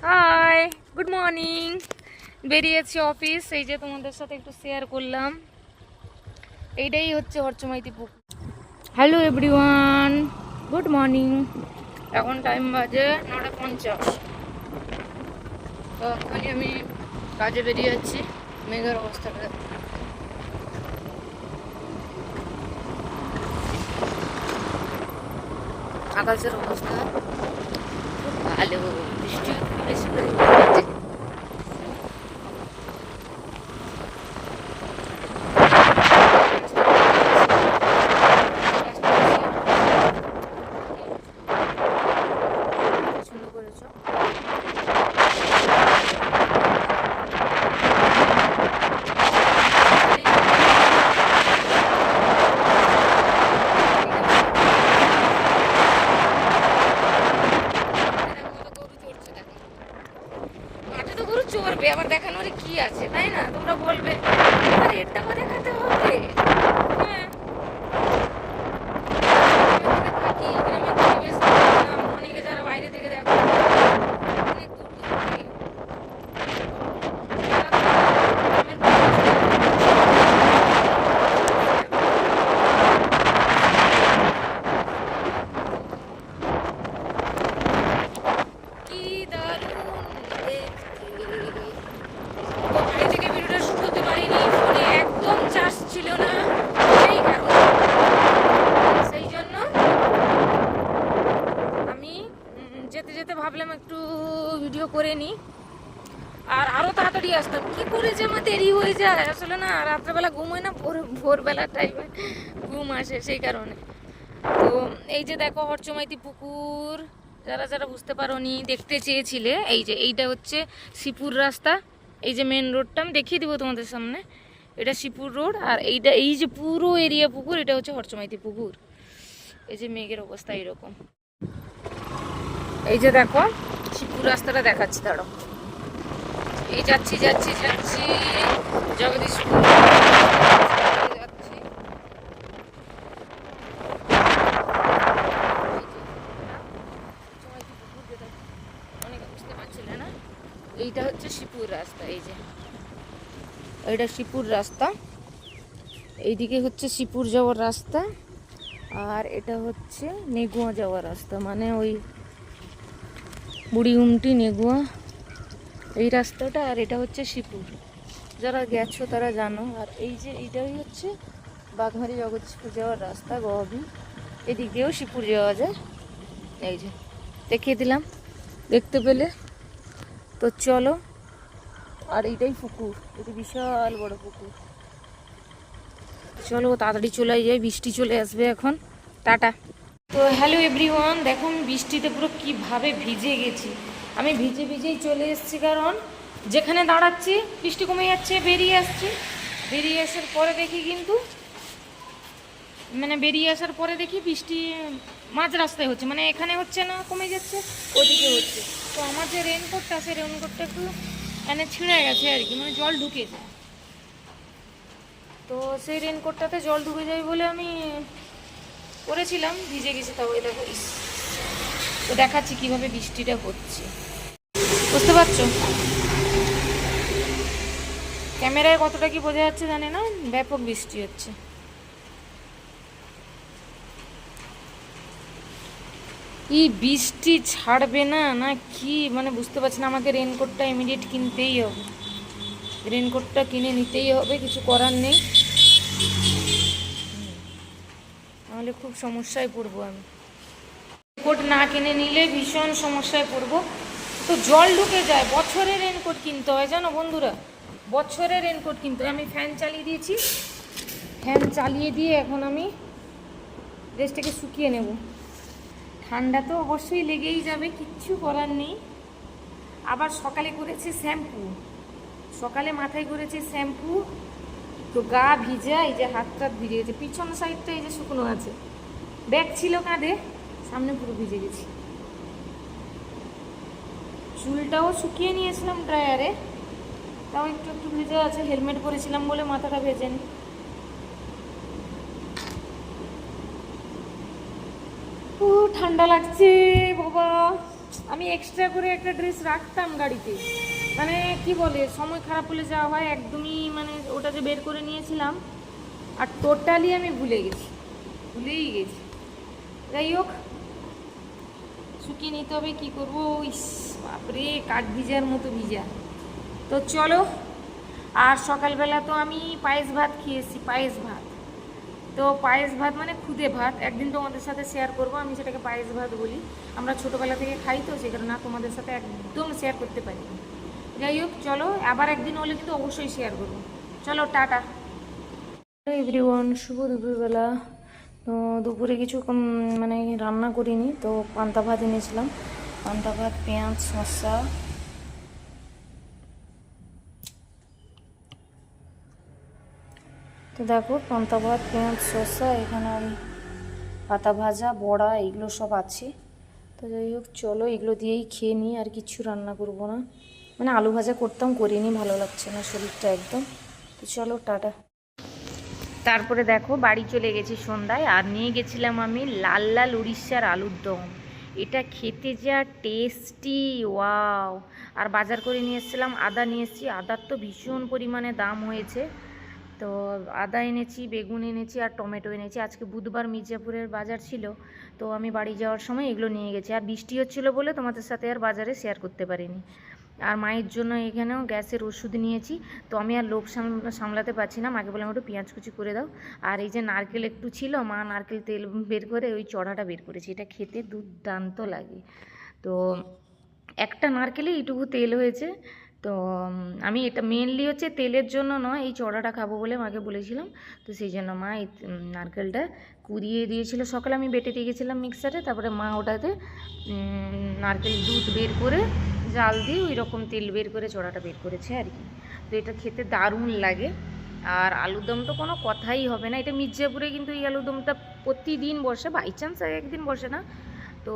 High, good morning. বেরিয়েছি office, এই যে তোমাদের সাথে একটু শেয়ার করলাম। এইটাই হচ্ছে হরচমাইতি পুকুর। Hello everyone, good morning. এখন টাইম বাজে 9:50। তো এখনই আমি কাজে বেরিয়ে যাচ্ছি। মেঘের অবস্থাটা আকাশের অবস্থা খুব ভালো, বৃষ্টি বেশি করে হচ্ছে। পছন্দ করেছো? মাঠে তো গরু চড়বে, আবার দেখানোর কি আছে, তাই না? তোমরা বলবে আরে এটাও দেখাতে হবে। হ্যাঁ, থাকি গ্রামের পরিবেশ, অনেকে যারা বাইরে থেকে দেখো অনেক দূর দূর থেকে কি দারুণ দেখতে। তো বাড়ি থেকে ভিডিওটা শুট করতে পারিনি, ফোনে একদম চার্জ ছিল না, সেই কারণে। সেই জন্য আমি যেতে যেতে ভাবলাম একটু ভিডিও করে নিই, আর আরো তাড়াতাড়ি আসতাম। কি করে যে আমার দেরি হয়ে যায়, আসলে না রাত্রেবেলা ঘুম হয় না, ভোরবেলা টাইমে ঘুম আসে, সেই কারণে। তো এই যে দেখো হরচমাইতি পুকুর, যারা যারা বুঝতে পারোনি, দেখতে চেয়েছিলে, এই যে এইটা হচ্ছে শিবপুর রাস্তা। এই যে মেন রোডটা আমি দেখিয়ে দিব তোমাদের সামনে, এটা শিবপুর রোড। আর এইটা এই যে পুরো এরিয়া পুকুর, এটা হচ্ছে হরচমাইতি পুকুর। এই যে মেঘের অবস্থা এরকম। এই যে দেখো শিবপুর রাস্তাটা দেখাচ্ছি, দাঁড়ো। এই যাচ্ছি যাচ্ছি যাচ্ছি জগদীশপুর যাচ্ছি। অনেকে বুঝতে পারছিলে না, এইটা হচ্ছে শিবপুর রাস্তা। এই যে এইটা শিবপুর রাস্তা, এইদিকে হচ্ছে শিবপুর যাওয়ার রাস্তা, আর এটা হচ্ছে নেগুয়া যাওয়ার রাস্তা, মানে ওই বুড়িগুমটি নেগুয়া এই রাস্তাটা। আর এটা হচ্ছে শিবপুর, যারা গেছো তারা জানো। আর এই যে এইটাই হচ্ছে বাঘমারি জগদীশপুর যাওয়ার রাস্তা, গবি। এদিক দিয়েও শিবপুর যাওয়া যায়। এই যে দেখিয়ে দিলাম, দেখতে পেলে তো চলো। আর এইটাই পুকুর, এটা বিশাল বড় পুকুর। চলো তাড়াতাড়ি চলে যাই, বৃষ্টি চলে আসবে এখন। টাটা। তো হ্যালো এভরিওয়ান, দেখো আমি বৃষ্টিতে পুরো কিভাবে ভিজে গেছি। আমি ভিজে ভিজেই চলে এসেছি, কারণ যেখানে দাঁড়াচ্ছি বৃষ্টি কমে যাচ্ছে, বেরিয়ে আসছি। বেরিয়ে আসার পরে দেখি কিন্তু বেরিয়ে আসার পরে দেখি বৃষ্টি মাঝ রাস্তায় হচ্ছে, মানে এখানে হচ্ছে না, কমে যাচ্ছে, ওদিকে হচ্ছে। তো আমার যে রেনকোটটা, সেই রেনকোটটা একটু ছিঁড়ে গেছে আর কি, মানে জল ঢুকে যায়। তো সেই রেনকোটটাতে জল ঢুকে যায় বলে আমি করেছিলাম, ভিজে গেছি। তাও দেখো, তো দেখাচ্ছি কিভাবে বৃষ্টিটা হচ্ছে, বুঝতে পারছো? ক্যামেরায় কতটা কি বোঝা যাচ্ছে জানি না, ব্যাপক বৃষ্টি হচ্ছে। এই বৃষ্টি ছাড়বে না না কি, মানে বুঝতে পারছি না। আমাকে রেনকোটটা ইমিডিয়েট কিনতেই হবে, রেনকোটটা কিনে নিতেই হবে, কিছু করার নেই, নাহলে খুব সমস্যায় পড়বো আমি। রেনকোট না কিনে নিলে ভীষণ সমস্যায় পড়বো। তো জল ঢুকে যায়, বছরের রেনকোট কিনতে হয় জানো বন্ধুরা, বছরের রেনকোট কিনতে হয়। আমি ফ্যান চালিয়ে দিয়েছি, ফ্যান চালিয়ে দিয়ে এখন আমি ড্রেসটাকে শুকিয়ে নেব। ঠান্ডা তো অবশ্যই লেগেই যাবে, কিচ্ছু করার নেই। আবার সকালে করেছি শ্যাম্পু, সকালে মাথায় করেছি শ্যাম্পু, তো গা ভিজা, এই যে হাত টাত ভিজে গেছে, পিছন সাইডটা এই যে শুকনো আছে, ব্যাগ ছিল কাঁধে, সামনে পুরো ভিজে গেছি। চুলটাও শুকিয়ে নিয়েছিলাম ড্রায়ারে, তাও একটু একটু ভিজে আছে, হেলমেট পরেছিলাম বলে মাথাটা ভেজেনি। ঠান্ডা লাগছে বাবা। আমি এক্সট্রা করে একটা ড্রেস রাখতাম গাড়িতে, মানে কি বলে সময় খারাপ হলে যাওয়া হয়, একদমই মানে ওটা যে বের করে নিয়েছিলাম আর টোটালি আমি ভুলেই গেছি। যাই হোক, শুকিয়ে নিতে হবে, কী করবো। ইস বাপরে, কাঠ ভিজার মতো ভিজা। তো চলো, আর সকালবেলা তো আমি পায়েস ভাত খেয়েছি, পায়েস ভাত। তো পায়েস ভাত মানে খুদে ভাত, একদিন তোমাদের সাথে শেয়ার করব, আমি সেটাকে পায়েস ভাত বলি। আমরা ছোটোবেলা থেকে খাই তো, সেই কারণে তোমাদের সাথে একদম শেয়ার করতে পারি। যাই হোক, চলো আবার একদিন হলে কিন্তু অবশ্যই শেয়ার করবো। চলো, টাটা এভরিওয়ান, শুভ দুপুরবেলা। তো দুপুরে কিছু মানে রান্না করিনি, তো পান্তা ভাত এনেছিলাম, পান্তা ভাত, পেঁয়াজ, শসা। তো দেখো, পান্তা ভাত, পেঁয়াজ, শসা, এখানে আমি পাতা ভাজা, বড়া, এগুলো সব আছে। তো যাই হোক, চলো এগুলো দিয়েই খেয়ে নিই, আর কিছু রান্না করব না। মানে আলু ভাজা করতাম, করিনি, ভালো লাগছে না শরীরটা একদম। তো চলো, টাটা। তারপরে দেখো, বাড়ি চলে গেছি সন্ধ্যায়, আর নিয়ে গেছিলাম আমি লাল লাল উড়িষ্যার আলুর দম। এটা খেতে যা টেস্টি, ওয়াও। আর বাজার করে নিয়ে এসেছিলাম, আদা নিয়ে এসেছি। আদার তো ভীষণ পরিমাণে দাম হয়েছে, তো আদা এনেছি, বেগুন এনেছি, আর টমেটো এনেছি। আজকে বুধবার, মির্জাপুরের বাজার ছিল, তো আমি বাড়ি যাওয়ার সময় এগুলো নিয়ে গেছি। আর বৃষ্টি হচ্ছিলো বলে তোমাদের সাথে আর বাজারে শেয়ার করতে পারিনি। আর মায়ের জন্য এখানেও গ্যাসের ওষুধ নিয়েছি। তো আমি আর লোভ সামলাতে পারছি না, মাকে বললাম একটু পেঁয়াজ কুচি করে দাও। আর এই যে নারকেল একটু ছিল, মা নারকেল তেল বের করে ওই চড়াটা বের করেছি। এটা খেতে দুর্দান্ত লাগে। তো একটা নারকেলে এইটুকু তেল হয়েছে। তো আমি এটা মেনলি হচ্ছে তেলের জন্য নয়, এই চড়াটা খাবো বলে মাকে বলেছিলাম। তো সেই জন্য মা এই নারকেলটা কুড়িয়ে দিয়েছিল সকালে, আমি বেটে দিয়ে গেছিলাম মিক্সারে। তারপরে মা ওটাতে নারকেল দুধ বের করে জাল দিয়ে ওই রকম তেল বের করে চড়াটা বের করেছে আর কি। তো এটা খেতে দারুণ লাগে। আর আলুরদম তো কোনো কথাই হবে না, এটা মির্জাপুরে কিন্তু এই আলুরদমটা প্রতিদিন বসে, বাই চান্স একদিন বসে না। তো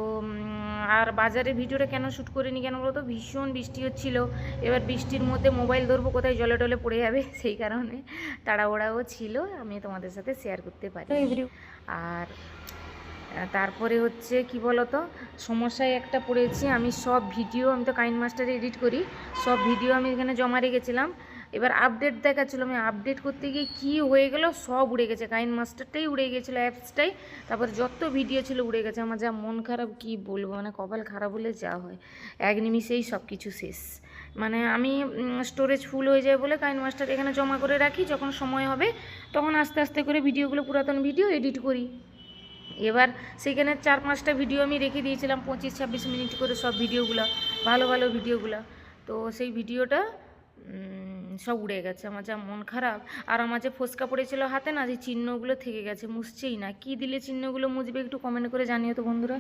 আর বাজারে ভিডিওটা কেন শ্যুট করিনি কেন বলো তো, ভীষণ বৃষ্টি হচ্ছিলো। এবার বৃষ্টির মধ্যে মোবাইল ধরবো, কোথায় জলে টলে পড়ে যাবে, সেই কারণে তাড়াহুড়াও ছিল, আমি তোমাদের সাথে শেয়ার করতে পারি। আর তারপরে হচ্ছে কি বলতো, সমস্যায় একটা পড়েছি আমি। সব ভিডিও, আমি তো কাইন মাস্টারে এডিট করি, সব ভিডিও আমি এখানে জমা রেখেছিলাম। এবার আপডেট দেখাচ্ছিলো, আমি আপডেট করতে গিয়ে কী হয়ে গেল, সব উড়ে গেছে, কাইন মাস্টারটাই উড়ে গেছিলো, অ্যাপসটাই। তারপর যত ভিডিও ছিল উড়ে গেছে। আমার যা মন খারাপ, কি বলবো, মানে কপাল খারাপ হলে যা হয়, এক নিমিষেই সব কিছু শেষ। মানে আমি স্টোরেজ ফুল হয়ে যায় বলে কাইন মাস্টার এখানে জমা করে রাখি, যখন সময় হবে তখন আস্তে আস্তে করে ভিডিওগুলো, পুরাতন ভিডিও এডিট করি। এবার সেখানে 4-5টা ভিডিও আমি রেখে দিয়েছিলাম, 25-26 মিনিট করে সব ভিডিওগুলো, ভালো ভালো ভিডিওগুলো। তো সেই ভিডিওটা সব উড়ে গেছে, আমার যা মন খারাপ। আর আমার যে ফোসকা পড়েছিল হাতে না, যে চিহ্নগুলো থেকে গেছে, মুছছেই না। কি দিলে চিহ্নগুলো মুছবে একটু কমেন্ট করে জানিও তো বন্ধুরা।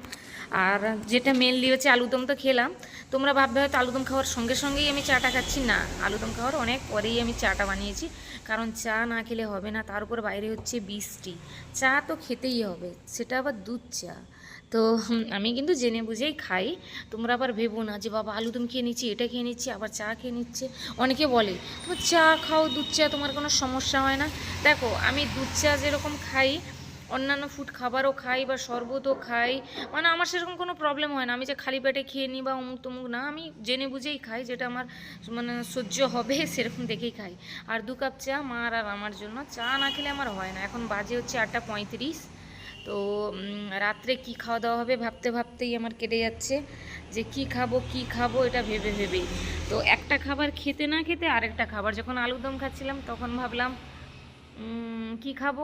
আর যেটা মেনলি হচ্ছে, আলুদম তো খেলাম। তোমরা ভাববে হয়তো আলুদম খাওয়ার সঙ্গে সঙ্গেই আমি চাটা খাচ্ছি, না, আলুদম খাওয়ার অনেক পরেই আমি চাটা বানিয়েছি। কারণ চা না খেলে হবে না, তার উপর বাইরে হচ্ছে বৃষ্টি, চা তো খেতেই হবে, সেটা আবার দুধ চা। তো আমি কিন্তু জেনে বুঝেই খাই। তোমরা আবার ভেবো না যে বাবা আলুদম খেয়ে নিচ্ছি, এটা খেয়ে নিচ্ছি, আবার চা খেয়ে নিচ্ছে। অনেকে বলে তোমার চা খাও, দুধ চা, তোমার কোনো সমস্যা হয় না। দেখো, আমি দুধ চা যেরকম খাই, অন্যান্য ফুড খাবারও খাই বা শরবতও খাই, মানে আমার সেরকম কোনো প্রবলেম হয় না। আমি যে খালি পেটে খেয়ে নিই বা অমুক তমুক না, আমি জেনে বুঝেই খাই, যেটা আমার মানে সহ্য হবে সেরকম দেখেই খাই। আর 2 কাপ চা মার আর আমার জন্য, চা না খেলে আমার হয় না। এখন বাজে হচ্ছে 8:35। তো রাত্রে কি খাওয়া দাওয়া হবে ভাবতে ভাবতেই আমার কেটে যাচ্ছে, যে কি খাবো এটা ভেবে ভেবেই। তো একটা খাবার খেতে না খেতে আরেকটা খাবার, যখন আলুর দম খাচ্ছিলাম তখন ভাবলাম কি খাবো,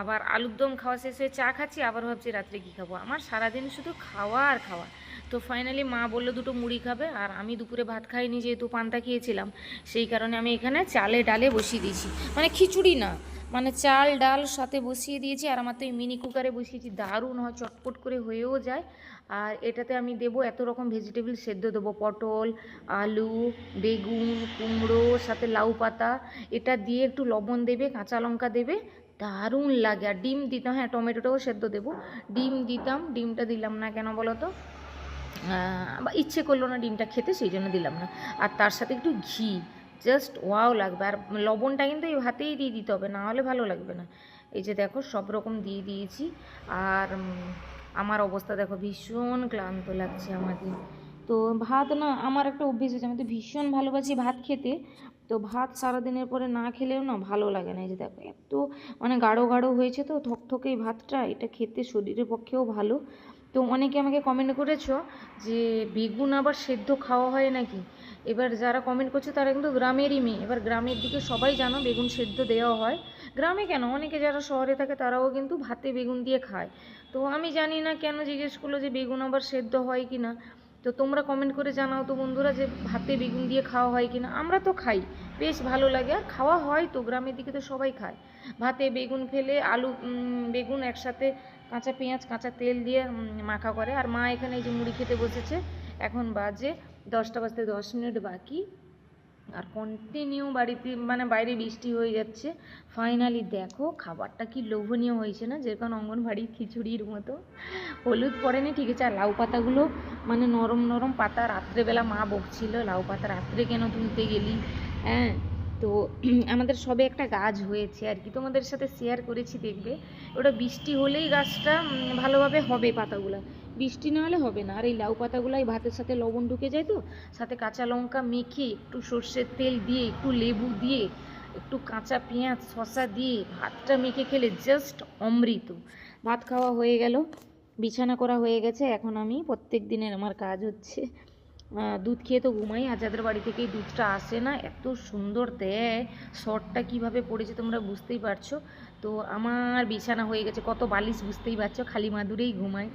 আবার আলুর দম খাওয়া শেষ হয়ে চা খাচ্ছি, আবার ভাবছি রাত্রে কী খাবো। আমার সারাদিন শুধু খাওয়া আর খাওয়া। তো ফাইনালি মা বললো 2টো মুড়ি খাবে, আর আমি দুপুরে ভাত খাইনি, যেহেতু পান্তা খেয়েছিলাম, সেই কারণে আমি এখানে চালে ডালে বসিয়ে দিয়েছি, মানে খিচুড়ি না, মানে চাল ডাল সাথে বসিয়ে দিয়েছি। আর আমার তো এই মিনি কুকারে বসিয়েছি, দারুণ হয়, চটপট করে হয়েও যায়। আর এটাতে আমি দেবো এত রকম ভেজিটেবল সেদ্ধ দেবো, পটল, আলু, বেগুন, কুমড়ো, সাথে লাউ পাতা, এটা দিয়ে একটু লবণ দেবে, কাঁচা লঙ্কা দেবে, দারুণ লাগে। আর ডিম দিতাম, হ্যাঁ টমেটোটাও সেদ্ধ দেবো, ডিম দিতাম, ডিমটা দিলাম না কেন বলো তো, ইচ্ছে করলো না ডিমটা খেতে, সেই জন্য দিলাম না। আর তার সাথে একটু ঘি, জাস্ট ওয়াও লাগবে। আর লবণটা কিন্তু এই ভাতেই দিয়ে দিতে হবে, না হলে ভালো লাগবে না। এই যে দেখো, সব রকম দিয়ে দিয়েছি। আর আমার অবস্থা দেখো, ভীষণ ক্লান্ত লাগছে আমাকে, তো ভাত না আমার একটা অভ্যেস আছে, আমি তো ভীষণ ভালোবাসি ভাত খেতে। তো ভাত সারাদিনের পরে না খেলেও না ভালো লাগে না। এই যে দেখো এত মানে গাঢ় গাঢ় হয়েছে তো থকথকে এই ভাতটা, এটা খেতে শরীরের পক্ষেও ভালো। তো অনেকে আমাকে কমেন্ট করেছো যে বেগুন আবার সেদ্ধ খাওয়া হয় নাকি। এবার যারা কমেন্ট করছে তারা কিন্তু গ্রামেরই মেয়ে, এবার গ্রামের দিকে সবাই জানো বেগুন সেদ্ধ দেওয়া হয়। গ্রামে কেন, অনেকে যারা শহরে থাকে তারাও কিন্তু ভাতে বেগুন দিয়ে খায়। তো আমি জানি না কেন জিজ্ঞেস করলো যে বেগুন আবার সেদ্ধ হয় কি না। তো তোমরা কমেন্ট করে জানাও তো বন্ধুরা যে ভাতে বেগুন দিয়ে খাওয়া হয় কি না। আমরা তো খাই, বেশ ভালো লাগে আর খাওয়া হয় তো, গ্রামের দিকে তো সবাই খায়। ভাতে বেগুন ফেলে আলু বেগুন একসাথে কাঁচা পেঁয়াজ কাঁচা তেল দিয়ে মাখা করে। আর মা এখানে এই যে মুড়ি খেতে বসেছে, এখন বাজে 10টা বাজতে 10 মিনিট বাকি। আর কন্টিনিউ বাড়িতে মানে বাইরে বৃষ্টি হয়ে যাচ্ছে। ফাইনালি দেখো খাবারটা কি লোভনীয় হয়েছে না, যেরকম অঙ্গনবাড়ির খিচুড়ির মতো। হলুদ পড়েনি ঠিক আছে, আর লাউ পাতাগুলো মানে নরম নরম পাতা, রাত্রেবেলা মা বকছিল লাউ পাতা রাত্রে কেন তুলতে গেলি। হ্যাঁ, তো আমাদের সবে একটা গাছ হয়েছে আর কি, তোমাদের সাথে শেয়ার করেছি দেখবে। ওটা বৃষ্টি হলেই গাছটা ভালোভাবে হবে, পাতাগুলো বৃষ্টি না হলে হবে না। আর এই লাউ পাতাগুলো এই ভাতের সাথে লবণ ঢুকে যায় তো, সাথে কাঁচা লঙ্কা মেখে একটু সর্ষের তেল দিয়ে একটু লেবু দিয়ে একটু কাঁচা পেঁয়াজ শসা দিয়ে ভাতটা মেখে খেলে জাস্ট অমৃত। ভাত খাওয়া হয়ে গেল, বিছানা করা হয়ে গেছে, এখন আমি প্রত্যেক দিনের আমার কাজ হচ্ছে দুধ খেয়ে তো ঘুমাই। আর যাদের বাড়ি থেকে এই দুধটা আসে না, এত সুন্দর দেয়, শর্টটা কিভাবে পড়েছে তোমরা বুঝতেই পারছো। তো আমার বিছানা হয়ে গেছে, কত বালিশ বুঝতেই পারছো, খালি মাদুরেই ঘুমাই।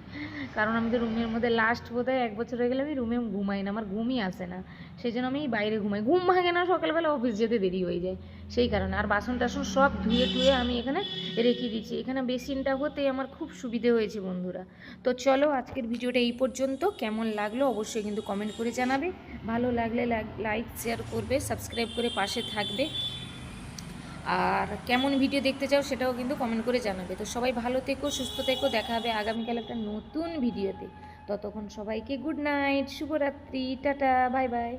কারণ আমাদের রুমের মধ্যে লাস্ট বোধহয় 1 বছর হয়ে গেলে আমি রুমে ঘুমাই না, আমার ঘুমই আসে না। সেই জন্য আমি বাইরে ঘুমাই, ঘুম ভাঙে না, সকালবেলা অফিস যেতে দেরি হয়ে যায় সেই কারণে। আর বাসন টাসন সব ধুয়ে টুয়ে আমি এখানে রেখে দিচ্ছি, এখানে বেসিনটা হতেই আমার খুব সুবিধে হয়েছে বন্ধুরা। তো চলো আজকের ভিডিওটা এই পর্যন্ত, কেমন লাগলো অবশ্যই কিন্তু কমেন্ট করে জানাবে। ভালো লাগলে লাইক শেয়ার করবে, সাবস্ক্রাইব করে পাশে থাকবে। আর কেমন ভিডিও দেখতে চাও সেটাও কিন্তু কমেন্ট করে জানাবে। তো সবাই ভালো থেকো, সুস্থ থেকো, দেখা হবে আগামীকাল একটা নতুন ভিডিওতে। ততক্ষণ সবাইকে গুড নাইট, শুভরাত্রি, টাটা, বাই বাই।